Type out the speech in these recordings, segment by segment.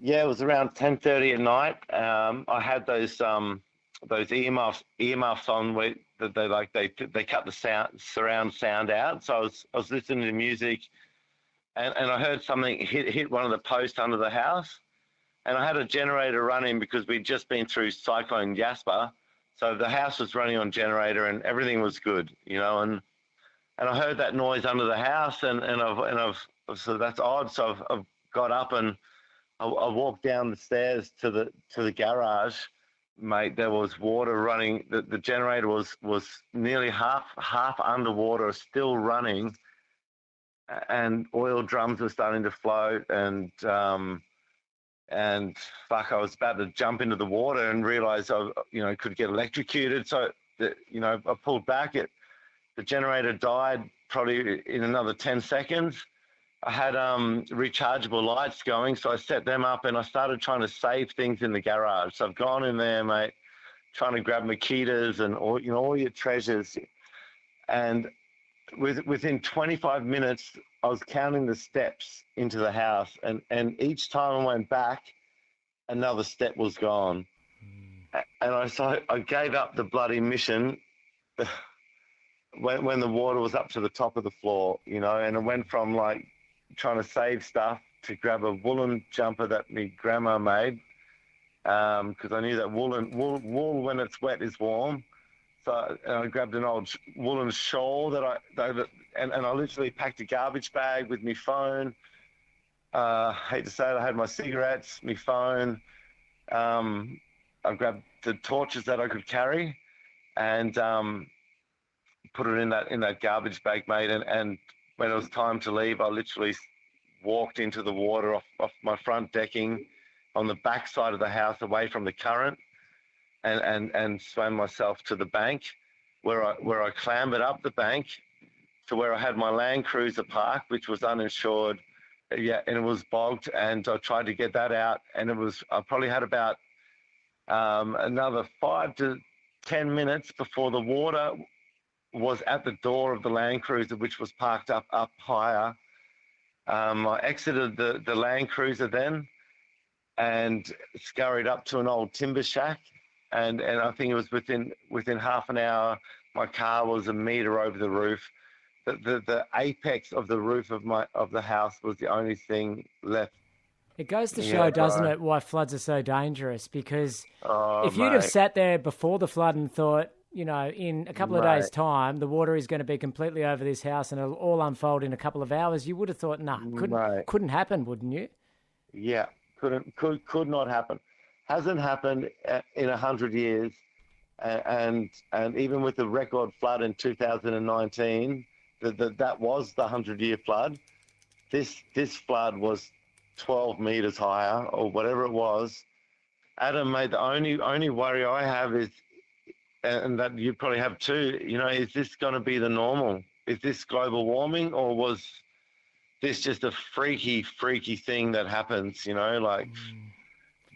Yeah, it was around 10:30 at night. I had those earmuffs on where they cut the surround sound out. So I was listening to music, and I heard something hit one of the posts under the house, and I had a generator running because we'd just been through Cyclone Jasper, so the house was running on generator and everything was good, and I heard that noise under the house, and I've so that's odd. So I've got up and I walked down the stairs to the garage, mate. There was water running. The generator was nearly half underwater, still running, and oil drums were starting to float, and fuck, I was about to jump into the water and realize I could get electrocuted. So I pulled back. The generator died probably in another 10 seconds. I had rechargeable lights going, so I set them up and I started trying to save things in the garage. So I've gone in there, mate, trying to grab Makitas and all your treasures. And within 25 minutes, I was counting the steps into the house, and each time I went back, another step was gone. And I gave up the bloody mission when the water was up to the top of the floor, and it went from like trying to save stuff to grab a woolen jumper that my grandma made, because I knew that wool when it's wet is warm. So I grabbed an old woolen shawl and I literally packed a garbage bag with my phone. Hate to say it, I had my cigarettes, my phone. I grabbed the torches that I could carry, and put it in that garbage bag, mate. And when it was time to leave, I literally walked into the water off my front decking on the back side of the house, away from the current, and swam myself to the bank, where I clambered up the bank to where I had my Land Cruiser parked, which was uninsured. Yeah, and it was bogged, and I tried to get that out, and I probably had about another 5 to 10 minutes before the water was at the door of the Land Cruiser, which was parked up higher. I exited the Land Cruiser then and scurried up to an old timber shack, and I think it was within half an hour, my car was a meter over the roof. The apex of the roof of the house was the only thing left. It goes to show, doesn't it, why floods are so dangerous? Because if you'd mate. have sat there before the flood and thought, in a couple of days' time, the water is going to be completely over this house and it'll all unfold in a couple of hours, you would have thought, couldn't happen, wouldn't you? Yeah, could not happen. Hasn't happened in 100 years, and even with the record flood in 2019, that was the 100-year flood. This flood was 12 meters higher or whatever it was. Adam, mate, the only worry I have is, and that you probably have too, is this going to be the normal? Is this global warming, or was this just a freaky thing that happens,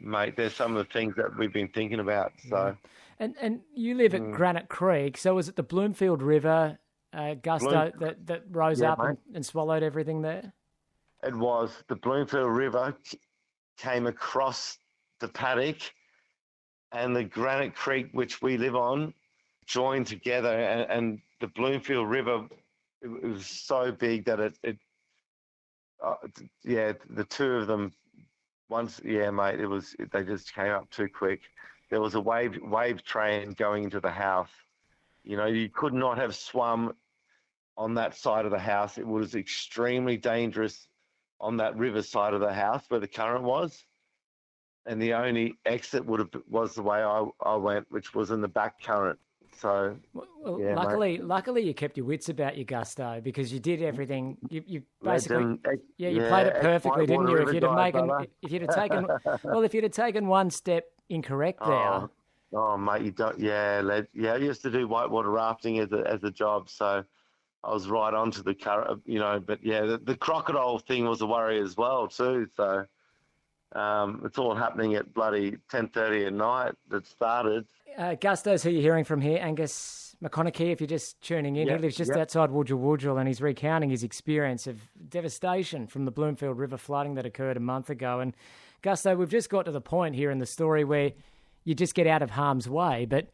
Mate, there's some of the things that we've been thinking about. So, and you live at Granite Creek, so was it the Bloomfield River gusto that rose up and swallowed everything there? It was. The Bloomfield River came across the paddock, and the Granite Creek, which we live on, joined together, and the Bloomfield River, it was so big that the two of them, mate, they just came up too quick. There was a wave train going into the house. You could not have swum on that side of the house. It was extremely dangerous on that river side of the house where the current was. And the only exit was the way I went, which was in the back current. So, luckily you kept your wits about you, Gusto, because you did everything. You basically, you played it perfectly, didn't you? If you'd have taken one step incorrect there. Oh, mate, you don't. Yeah, I used to do whitewater rafting as a job, so I was right onto the current, But yeah, the crocodile thing was a worry as well too. So. It's all happening at bloody 10:30 at night that started. Gusto's who you're hearing from here, Angus Maconachie, if you're just tuning in. He lives just outside Woodjul, and he's recounting his experience of devastation from the Bloomfield River flooding that occurred a month ago. And Gusto, we've just got to the point here in the story where you just get out of harm's way, but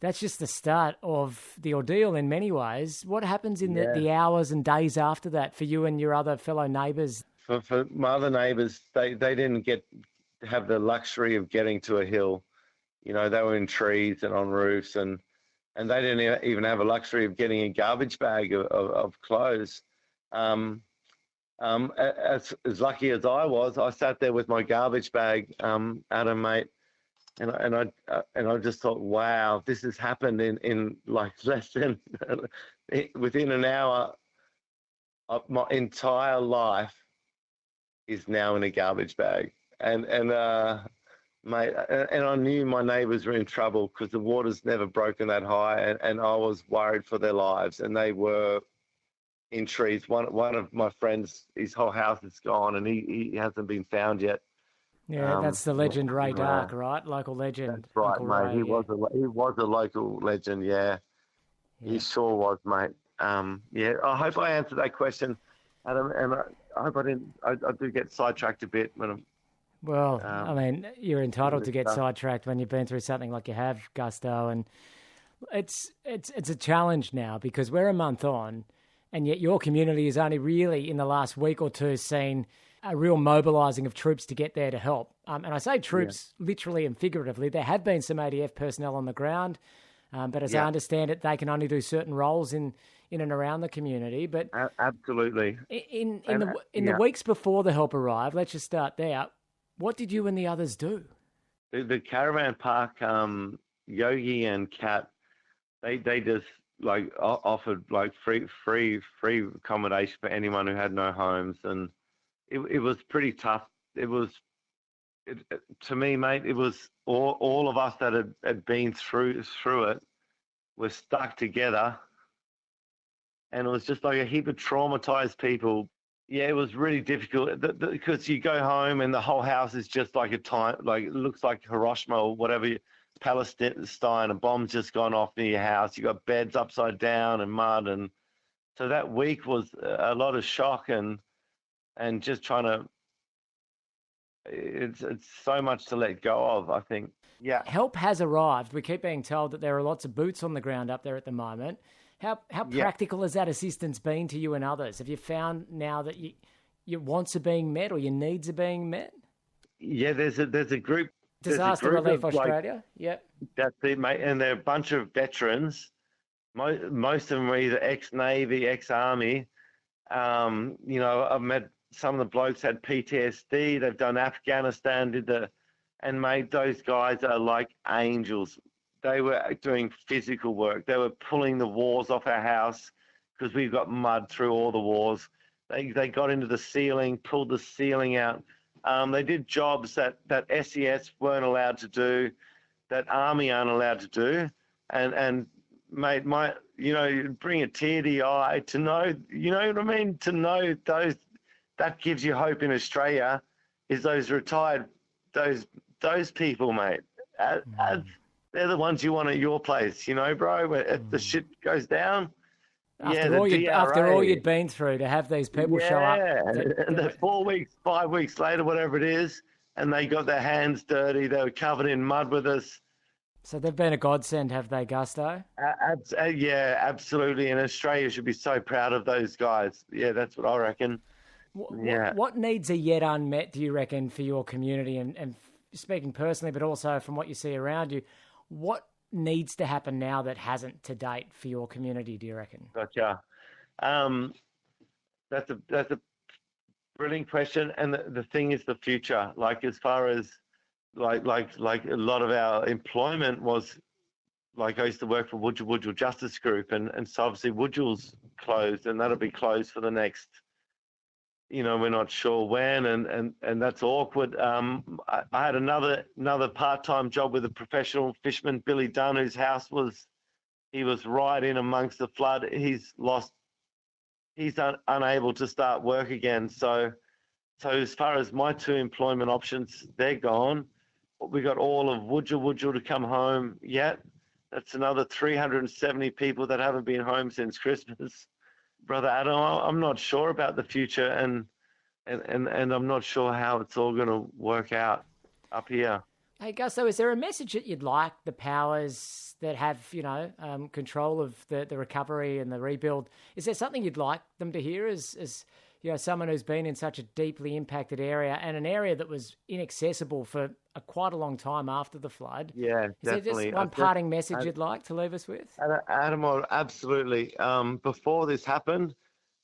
that's just the start of the ordeal in many ways. What happens in the hours and days after that for you and your other fellow neighbours? For my other neighbours, they didn't have the luxury of getting to a hill. They were in trees and on roofs, and they didn't even have a luxury of getting a garbage bag of clothes. As lucky as I was, I sat there with my garbage bag, Adam, mate, and I just thought, wow, this has happened in like less than within an hour. My entire life is now in a garbage bag, and mate, and I knew my neighbours were in trouble because the water's never broken that high, and I was worried for their lives, and they were in trees. One of my friends, his whole house is gone, and he hasn't been found yet. Yeah, that's the legend Ray Dark, right? Local legend. That's right, Uncle mate. Ray, He was a local legend. Yeah, he sure was, mate. I hope I answered that question, Adam, and I hope I didn't. I do get sidetracked a bit when I'm. Well, I mean, you're entitled to get sidetracked when you've been through something like you have, Gusto, and it's a challenge now because we're a month on, and yet your community has only really in the last week or two seen a real mobilising of troops to get there to help. And I say troops literally and figuratively. There have been some ADF personnel on the ground, but as I understand it, they can only do certain roles in and around the community. But absolutely, in the weeks before the help arrived, let's just start there. What did you and the others do? The caravan park, Yogi and Kat, they just like offered like free accommodation for anyone who had no homes, and it was pretty tough. To me, mate, it was all of us that had been through it were stuck together, and it was just like a heap of traumatized people. Yeah, it was really difficult because you go home and the whole house is just like it looks like Hiroshima or whatever, Palestine. A bomb's just gone off near your house. You got beds upside down and mud, and so that week was a lot of shock and just trying to. It's so much to let go of, I think. Yeah. Help has arrived. We keep being told that there are lots of boots on the ground up there at the moment. How practical has that assistance been to you and others? Have you found now that your wants are being met or your needs are being met? Yeah, there's a group. Disaster Relief Australia. Yep. That's it, mate. And they're a bunch of veterans. Most of them are either ex-Navy, ex-Army. I've met some of the blokes had PTSD. They've done Afghanistan, and mate, those guys are like angels. They were doing physical work. They were pulling the walls off our house because we've got mud through all the walls. They got into the ceiling, pulled the ceiling out. They did jobs that SES weren't allowed to do, that Army aren't allowed to do. And mate, bring a tear to your eye to know, you know what I mean? To know that gives you hope in Australia is those retired, those people, mate. They're the ones you want at your place, bro, where if the shit goes down. After all you'd been through, to have these people show up. And they're 4 weeks, 5 weeks later, whatever it is, and they got their hands dirty. They were covered in mud with us. So they've been a godsend, have they, Gusto? Yeah, absolutely. And Australia should be so proud of those guys. Yeah, that's what I reckon. What needs are yet unmet, do you reckon, for your community? And speaking personally, but also from what you see around you, what needs to happen now that hasn't to date for your community, do you reckon? Gotcha. That's a brilliant question. And the thing is the future. Like as far as like a lot of our employment was, like I used to work for Wudjil Justice Group, and so obviously Wudjil's closed, and that'll be closed for the next, we're not sure when, and that's awkward. I had another part-time job with a professional fisherman, Billy Dunn, whose house was right in amongst the flood. He's unable to start work again. So as far as my two employment options, they're gone. We got all of Wudjil to come home yet. That's another 370 people that haven't been home since Christmas. Brother Adam, I'm not sure about the future, and and I'm not sure how it's all going to work out up here. Hey, Gusto, is there a message that you'd like the powers that have, control of the recovery and the rebuild? Is there something you'd like them to hear as someone who's been in such a deeply impacted area and an area that was inaccessible for quite a long time after the flood? Yeah, is definitely. Is there just one parting message you'd like to leave us with? Adam, absolutely. Before this happened,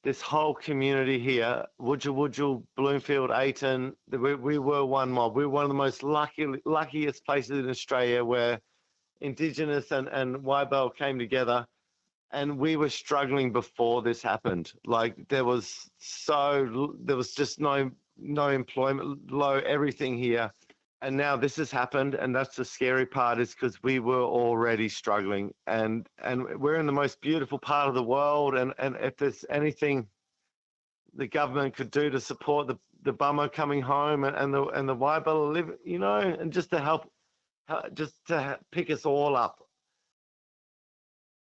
this whole community here, Wudjil, Bloomfield, Ayton, we were one mob. We were one of the most luckiest places in Australia where Indigenous and Waibel came together, and we were struggling before this happened. Like there was just no employment, low everything here. And now this has happened, and that's the scary part, is because we were already struggling, and we're in the most beautiful part of the world, and if there's anything the government could do to support the bummer coming home and the Waibel live, and just to help, just to pick us all up